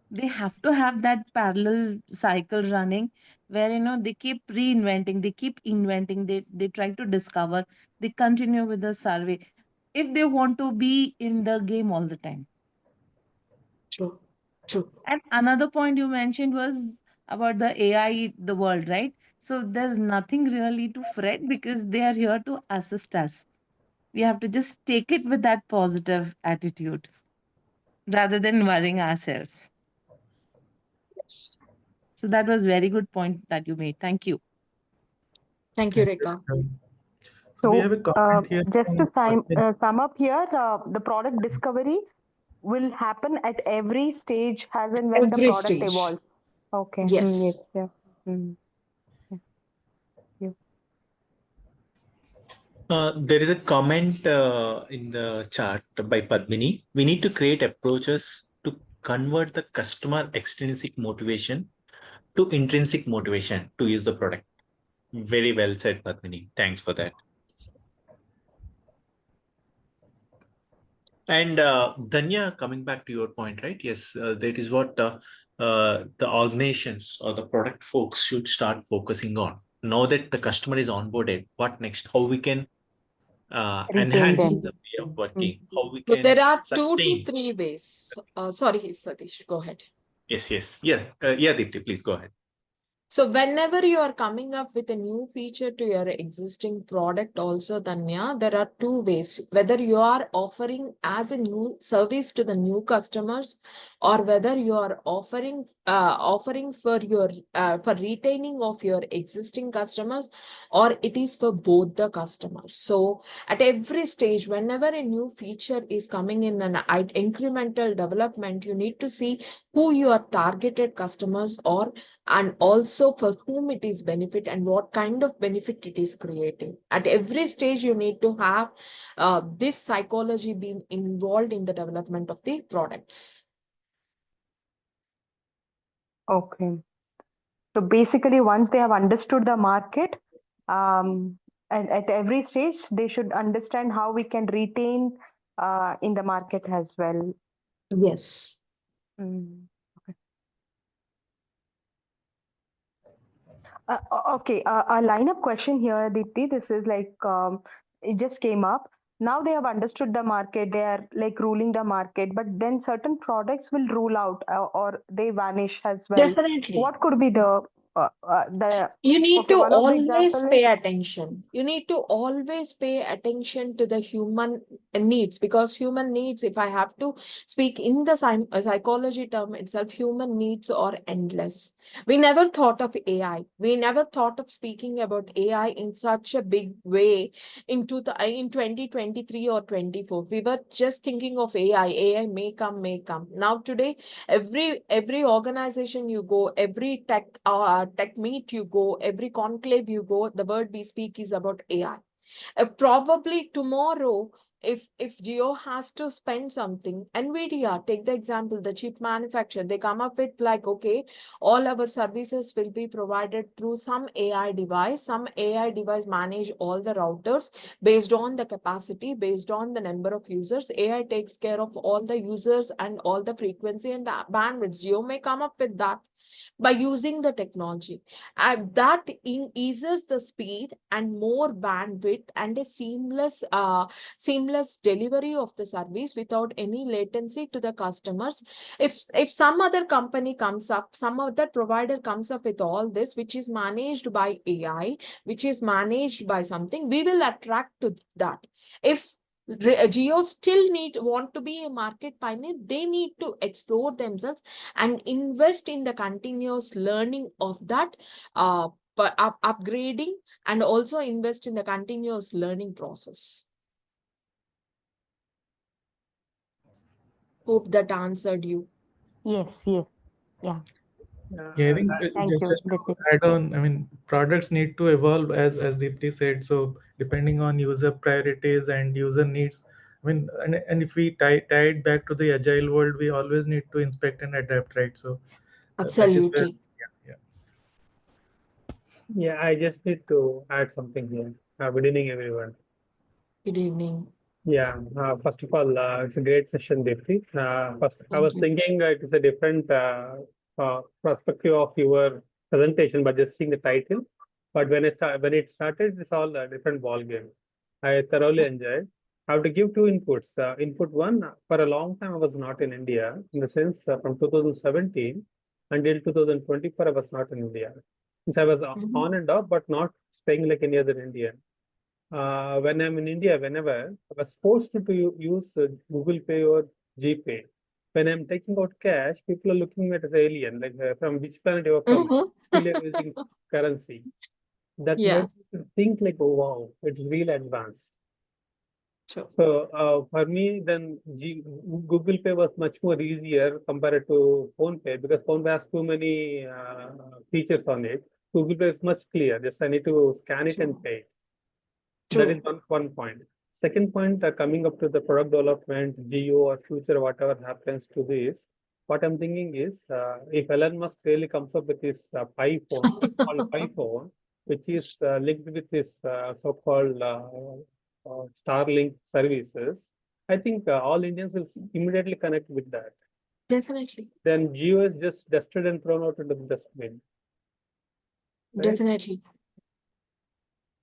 They have to have that parallel cycle running where, they keep reinventing, they keep inventing, they try to discover, they continue with the survey if they want to be in the game all the time. True. True. And another point you mentioned was about the AI, the world, right? So there's nothing really to fret because they are here to assist us. We have to just take it with that positive attitude rather than worrying ourselves. Yes. So that was very good point that you made. Thank you. Thank you, Thank you, Rekha. Rekha. So we So, have a comment here just to from Padmini. sum up here, the product discovery will happen at every stage as and when the Every product stage. evolves. Okay. Yes. Yes. Yeah. Yeah. You. There is a comment in the chat by Padmini. We need to create approaches to convert the customer extrinsic motivation to intrinsic motivation to use the product. Very well said, Padmini. Thanks for that. And Danya, coming back to your point, right? Yes, that is what the organizations or the product folks should start focusing on. Now that the customer is onboarded, what next? How we can Retain enhance them. the way of Mm. working, how we So there can are 2 to sustain. 3 ways. Sorry, Satish, go ahead. Yes, yes. Yeah, yeah, Deepthi, please go ahead. So whenever you are coming up with a new feature to your existing product also, Danya, there are 2 ways. Whether you are offering as a new service to the new customers, or whether you are offering for your for retaining of your existing customers, or it is for both the customers. So at every stage, whenever a new feature is coming in an incremental development, you need to see who your targeted customers are, and also for whom it is benefit and what kind of benefit it is creating. At every stage, you need to have this psychology being involved in the development of the products. Okay. So basically, once they have understood the market, at every stage, they should understand how we can retain in the market as well. Yes. Mm. Okay, a line-up question here, Deepthi. This is like it just came up. Now they have understood the market. They are like ruling the market, but then certain products will rule out or they vanish as well. Definitely. What could be the You need okay? to One of the always example is pay attention. You need to always pay attention to the human needs, because human needs, if I have to speak in the psychology term itself, human needs are endless. We never thought of AI. We never thought of speaking about AI in such a big way in 2023 or 24. We were just thinking of AI. AI may come, may come. Now today, every organization you go, every tech meet you go, every conclave you go, the word we speak is about AI. Probably tomorrow, if Geo has to spend something, Nvidia, take the example, the chip manufacturer, they come up with like, okay, all our services will be provided through some AI device. Some AI device manage all the routers based on the capacity, based on the number of users. AI takes care of all the users and all the frequency and the bandwidth. Geo may come up with that by using the technology. And that eases the speed and more bandwidth and a seamless delivery of the service without any latency to the customers. If some other company comes up, some other provider comes up with all this, which is managed by AI, which is managed by something, we will attract to that. If Geo still want to be a market pioneer. They need to explore themselves and invest in the continuous learning of that upgrading, and also invest in the continuous learning process. Hope that answered you. Yes, yes. Yeah. Yeah, I think Thank just you, just to Deepthi. add on, I mean, products need to evolve as Deepthi said. So depending on user priorities and user needs, I mean, and if we tie it back to the agile world, we always need to inspect and adapt, right? So that is where, Absolutely. yeah, Yeah, I just need to add something here. Good evening, everyone. Good evening. Yeah, first of all, it's a great session, Deepthi. First, I Thank was you. thinking it is a different perspective of your presentation by just seeing the title. But when it started, it's all a different ball game. I thoroughly enjoyed. I have to give two inputs. Input one, for a long time, I was not in India. In the sense, from 2017 until 2024, I was not in India. Since I was Mhm. on and off, but not staying like any other Indian. When I'm in India, whenever I was forced to use Google Pay or GPay. When I'm taking out cash, people are looking at as alien, like from which planet you are from? Mhm. Still you're using currency. That Yeah, made me think like, oh wow, it's really advanced. true. So for me, then Google Pay was much more easier compared to Phone Pay because Phone Pay has too many features on it. Google Pay is much clear. Just I need to scan it and True. pay. That is True. one point. Second point, coming up to the product development, geo or future, whatever happens to this, what I'm thinking is, if Elon Musk really comes up with this Pi phone, so-called Pi phone, which is linked with this so-called Starlink services, I think all Indians will immediately connect with that. Definitely. Then geo is just dusted and thrown out into the dustbin, right? Definitely.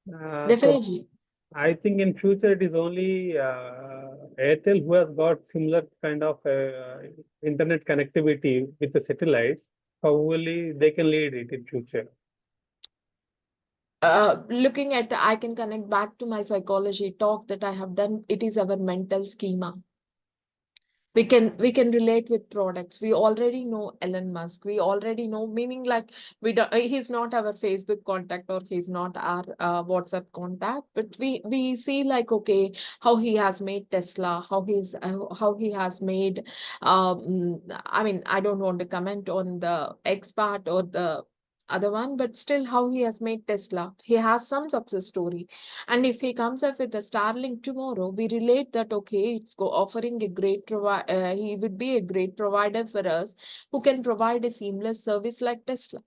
So Definitely. I think in future it is only Airtel who has got similar kind of internet connectivity with the satellites. Probably they can lead it in future. Looking at, I can connect back to my psychology talk that I have done. It is our mental schema. We can relate with products. We already know Elon Musk. We already know, meaning like we don't, he's not our Facebook contact, or he's not our WhatsApp contact, but we see like, okay, how he has made Tesla, how he has made I mean, I don't want to comment on the X part or the other one, but still how he has made Tesla. He has some success story. And if he comes up with a Starlink tomorrow, we relate that, okay, it's offering a he would be a great provider for us, who can provide a seamless service like Tesla.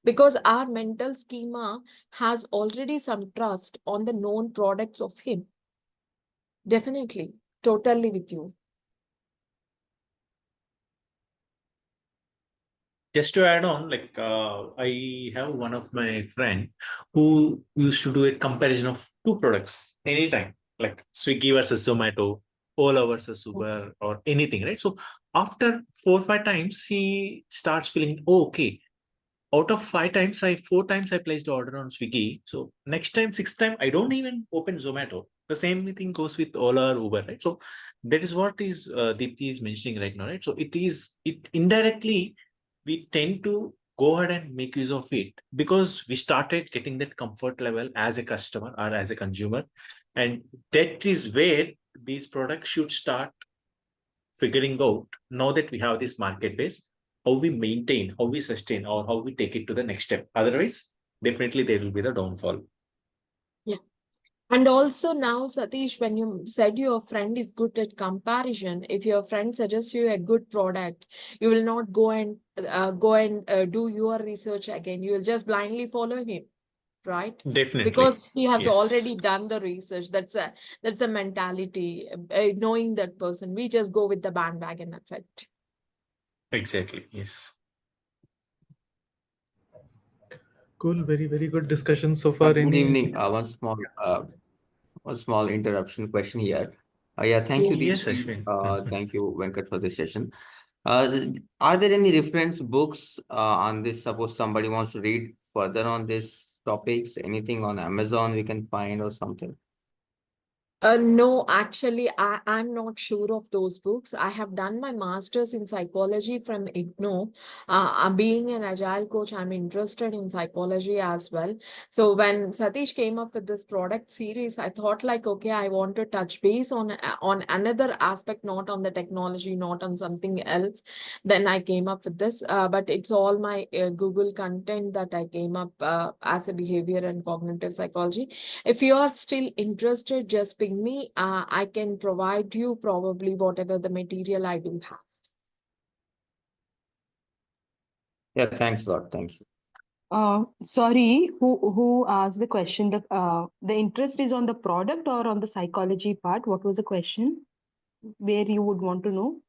Because our mental schema has already some trust on the known products of him. Definitely. Totally with you. Just to add on, like I have one of my friend who used to do a comparison of two products anytime, like Swiggy versus Zomato, Ola versus Uber, or anything, right? So after 4 or 5 times, he starts feeling, oh, okay, out of 5 times, 4 times I placed the order on Swiggy. So next time, sixth time, I don't even open Zomato. The same thing goes with Ola or Uber, right? So that is what is Deepthi is mentioning right now, right? So it indirectly we tend to go ahead and make use of it because we started getting that comfort level as a customer or as a consumer, and that is where these products should start figuring out, now that we have this market base, how we maintain, how we sustain, or how we take it to the next step. Otherwise, definitely there will be the downfall. Yeah. And also now, Satish, when you said your friend is good at comparison, if your friend suggests you a good product, you will not go and do your research again. You will just blindly follow him, right? Definitely. Because he has Yes. already done the research. That's a mentality. Knowing that person, we just go with the bandwagon effect. Exactly. Yes. cool. Very good discussion so far. Good Any evening. One small interruption question here. Yeah, thank you, Yes. Yes, Deepthi. Ashwin. Thank you, Venkat, for this session. Are there any reference books on this? Suppose somebody wants to read further on this topics, anything on Amazon we can find or something? No, actually, I'm not sure of those books. I have done my master's in psychology from IGNO. Being an agile coach, I'm interested in psychology as well. So when Satish came up with this product series, I thought like, okay, I want to touch base on another aspect, not on the technology, not on something else. Then I came up with this, but it's all my Google content that I came up as a behavior and cognitive psychology. If you are still interested, just ping me. I can provide you probably whatever the material I do have. Yeah, thanks a lot. Thank you. Sorry, who asked the question? The interest is on the product or on the psychology part? What was the question? Where you would want to know?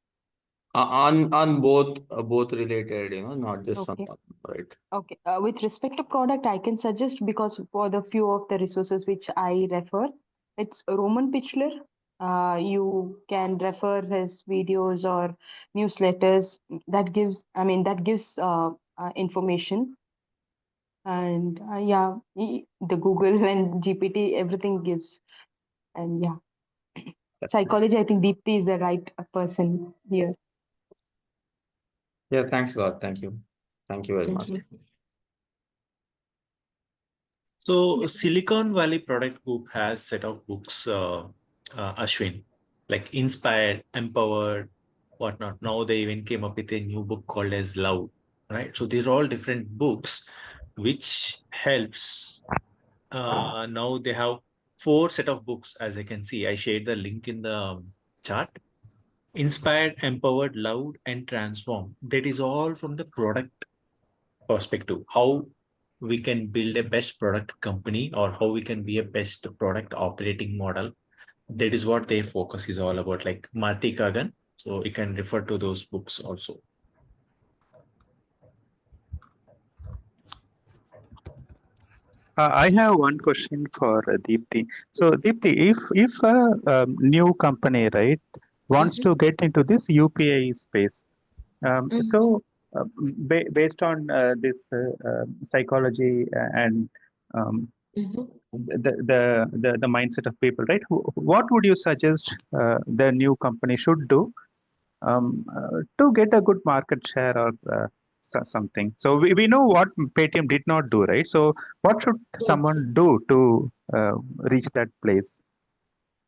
On both related, not just on Okay. one, right? Okay. With respect to product, I can suggest because for the few of the resources which I refer, it's Roman Pichler. You can refer his videos or newsletters. That gives information. And yeah, the Google and GPT, everything gives. And yeah, psychology, I think Deepthi is the right person here. Yeah, thanks a lot. Thank you. Thank you very Thank much. you. So Silicon Valley Product Group has set of books, Ashwin, like Inspired, Empowered, whatnot. Now they even came up with a new book called as Love, right? So these are all different books which helps. Now they have four set of books, as I can see. I shared the link in the chart. Inspired, Empowered, Loved, and Transformed. That is all from the product perspective, how we can build a best product company or how we can be a best product operating model. That is what their focus is all about, like Marty Kagan. So you can refer to those books also. I have one question for Deepthi. So, Deepthi, if a new company, right, wants Mhm, to get into this UPI space, mhm, so based on this psychology and um, mhm. the mindset of people, right? What would you suggest the new company should do to get a good market share or something? So we know what Paytm did not do, right? So what should Yeah. someone do to reach that place?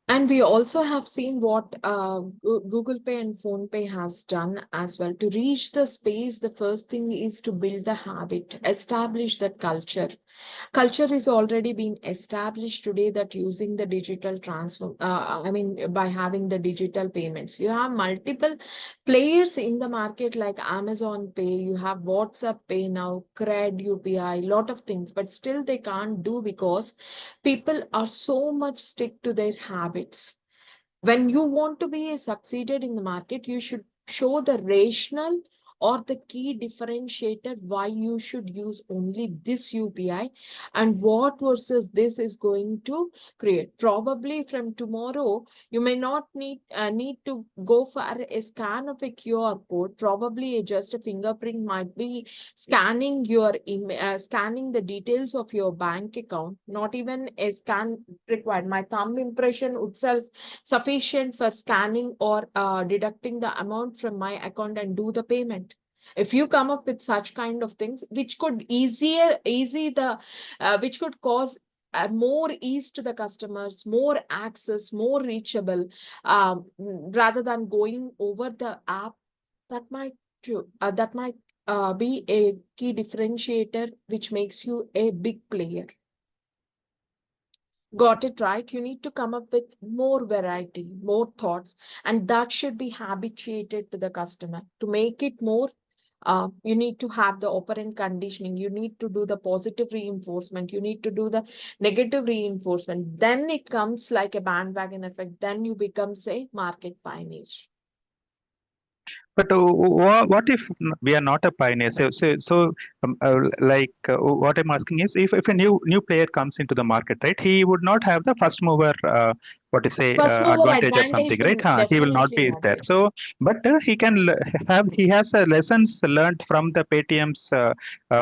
And we also have seen what Google Pay and Phone Pay has done as well. To reach the space, the first thing is to build the habit, establish that culture. Culture is already being established today that using the digital transfer, by having the digital payments, you have multiple players in the market like Amazon Pay, you have WhatsApp Pay now, Cred, UPI, lot of things, but still they can't do because people are so much stick to their habits. When you want to be a succeeded in the market, you should show the rational or the key differentiator why you should use only this UPI and what versus this is going to create. Probably from tomorrow, you may not need to go for a scan of a QR code. Probably just a fingerprint might be scanning the details of your bank account. Not even a scan required. My thumb impression itself sufficient for scanning or deducting the amount from my account and do the payment. If you come up with such kind of things which could which could cause more ease to the customers, more access, more reachable, rather than going over the app, that might be a key differentiator which makes you a big player. Got it right. You need to come up with more variety, more thoughts, and that should be habituated to the customer. To make it more, you need to have the operant conditioning. You need to do the positive reinforcement. You need to do the negative reinforcement. Then it comes like a bandwagon effect. Then you become, say, market pioneer. But what if we are not a pioneer? What I'm asking is, if a new player comes into the market, right? He would not have the first mover, First mover advantage or advantage something, right? will He will not definitely be not there. there. So, but he has lessons learned from the Paytm's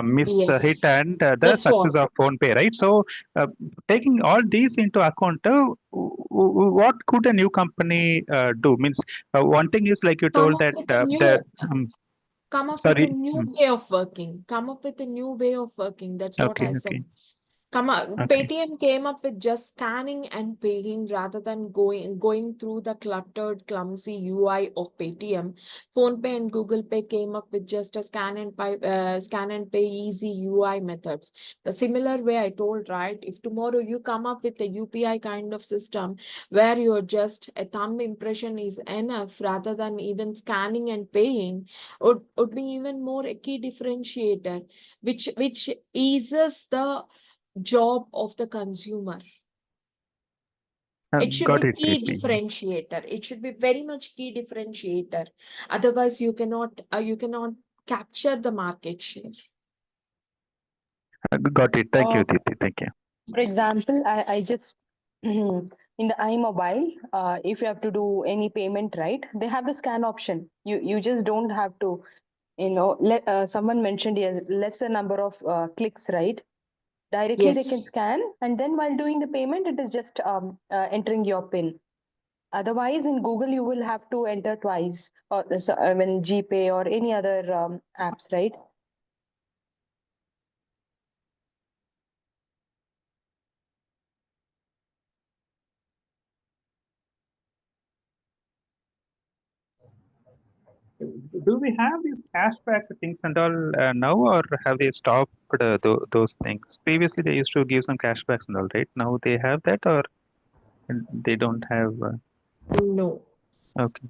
miss hit Yes, and the that's success what. of PhonePe, right? So, taking all these into account, what could a new company do? Means one thing is like you Come told up that with a the new come up with a sorry. new way of working. Come up with a new way of working. That's what Okay, I said. okay, Come on, okay. Paytm came up with just scanning and paying rather than going through the cluttered, clumsy UI of Paytm. PhonePe and Google Pay came up with just a scan and pay easy UI methods. The similar way I told, right? If tomorrow you come up with a UPI kind of system where you're just a thumb impression is enough rather than even scanning and paying, would be even more a key differentiator, which eases the job of the consumer. It should Got be it, key Deepthi. differentiator. It should be very much key differentiator. Otherwise, you cannot capture the market share. Got it. Thank you, Uh, Deepthi. Thank you. for example, I just in the iMobile, if you have to do any payment, right, they have the scan option. You just don't have to, let someone mentioned here, lesser number of clicks, right? Directly they can Yes. scan, and then while doing the payment, it is just entering your PIN. Otherwise, in Google, you will have to enter twice, or when GPay or any other apps, right? Do we have these cashback things and all now, or have they stopped those things? Previously, they used to give some cashbacks and all, right? Now they have that, or they don't have. No. Okay.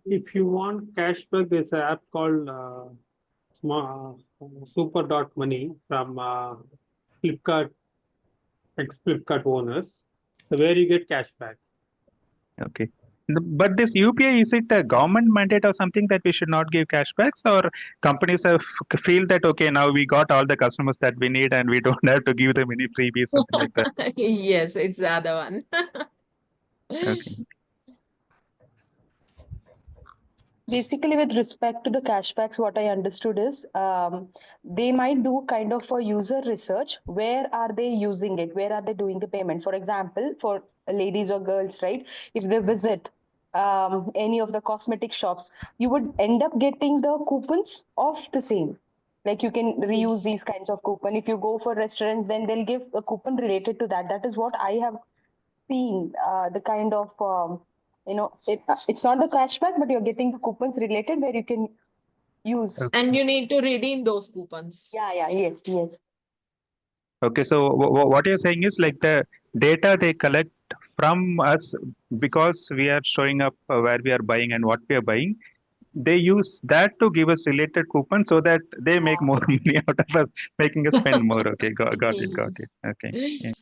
If you want cashback, there's an app called Super Dot Money from Flipkart, ex-Flipkart owners, so where you get cashback. Okay. But this UPI, is it a government mandate or something that we should not give cashbacks, or companies have feel that okay, now we got all the customers that we need and we don't have to give them any freebies, something like that. Yes, it's the other one. Okay. Basically, with respect to the cashbacks, what I understood is they might do kind of a user research. Where are they using it? Where are they doing the payment? For example, for ladies or girls, right? If they visit any of the cosmetic shops, you would end up getting the coupons of the same. Like you can reuse Yes. these kinds of coupon. If you go for restaurants, then they'll give a coupon related to that. That is what I have seen. The kind of it's not the cashback, but you're getting the coupons related where you can use. Okay. And you need to redeem those coupons. Yeah, yes, yes. Okay. So what you're saying is like the data they collect from us because we are showing up where we are buying and what we are buying. They use that to give us related coupons so that they make Yeah. more money out of us, making us spend more. Okay, got it, got Yes. it. Okay. Yeah.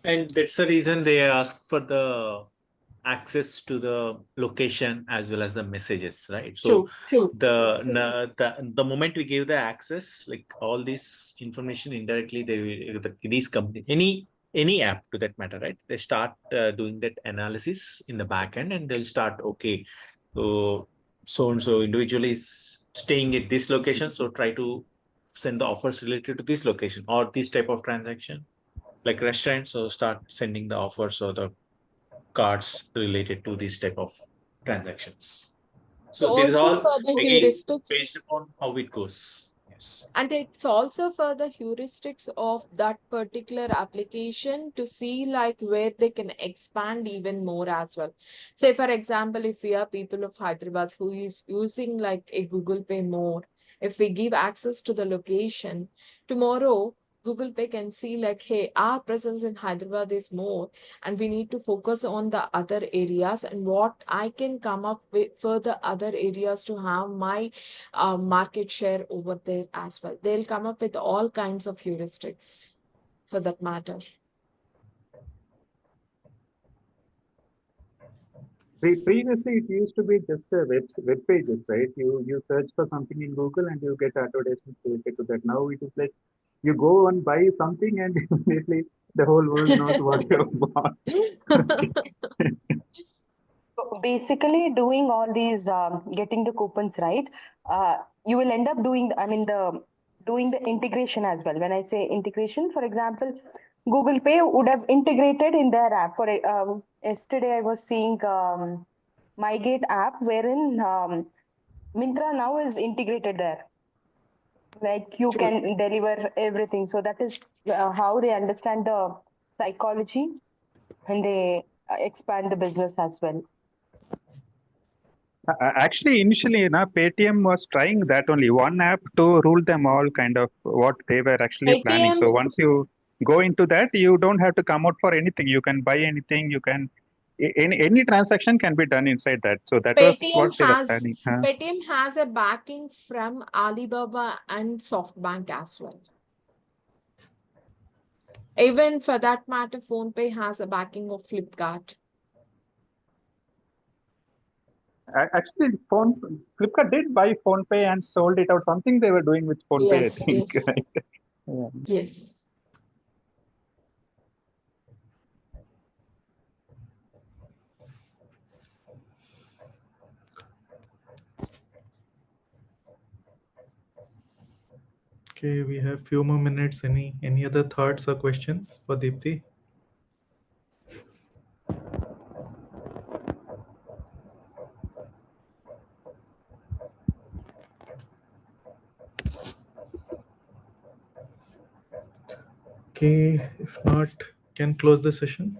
And that's the reason they ask for the access to the location as well as the messages, right? So True. the moment we give the access, like all this information indirectly, these companies, any app to that matter, right? They start doing that analysis in the back end, and they'll start, okay, so and so individual is staying at this location, so try to send the offers related to this location or this type of transaction, like restaurants, so start sending the offers or the cards related to this type of transactions. So So there is also all for the again based heuristics, upon how it goes. Yes. and it's also for the heuristics of that particular application to see like where they can expand even more as well. Say for example, if we are people of Hyderabad who is using like a Google Pay more, if we give access to the location, tomorrow Google Pay can see like, hey, our presence in Hyderabad is more, and we need to focus on the other areas and what I can come up with for the other areas to have my market share over there as well. They'll come up with all kinds of heuristics for that matter. Previously, it used to be just a web pages, right? You search for something in Google and you get advertisements related to that. Now it is like you go and buy something and immediately the whole world knows what you bought. So basically, doing all these, getting the coupons right, you will end up doing, doing the integration as well. When I say integration, for example, Google Pay would have integrated in their app. Yesterday I was seeing MyGate app wherein Myntra now is integrated there. Like you True. can deliver everything. So that is how they understand the psychology and they expand the business as well. Actually, initially, Paytm was trying that only one app to rule them all, kind of what they were actually planning. So Paytm, once you go into that, you don't have to come out for anything. You can buy anything. You can any transaction can be done inside that. So that was what Paytm they were has planning. Paytm has a backing from Alibaba and SoftBank as well. Even for that matter, PhonePe has a backing of Flipkart. Actually, Flipkart did buy PhonePe and sold it out. Something they were doing with PhonePe, I Yes, think. yes, Right? Yeah. yes. Okay, we have few more minutes. Any other thoughts or questions for Deepthi? Okay, if not, can close the session.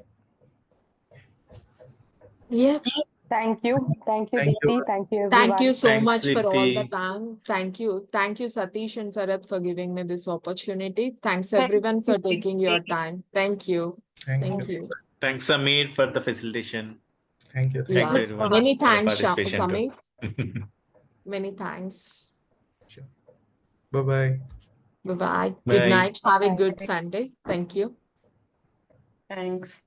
Yeah. Thank you. Thank you, Thank you. Deepthi. Thank you, Thank you everyone. so Thanks, much for all the Deepthi. time. Thank you. Thank you, Satish and Sarath, for giving me this opportunity. Thanks, Thank everyone, for you, taking your Deepthi. time. Thank you. Thank Thank you. you. Thanks, Samir, for the facilitation. Thank you. Thanks, Yeah. everyone, Many for the thanks, participation too. Samir. Many thanks. Sure. Bye-bye. Bye-bye. Good Bye. night. Have a Bye. good Sunday. Thank you. Thanks.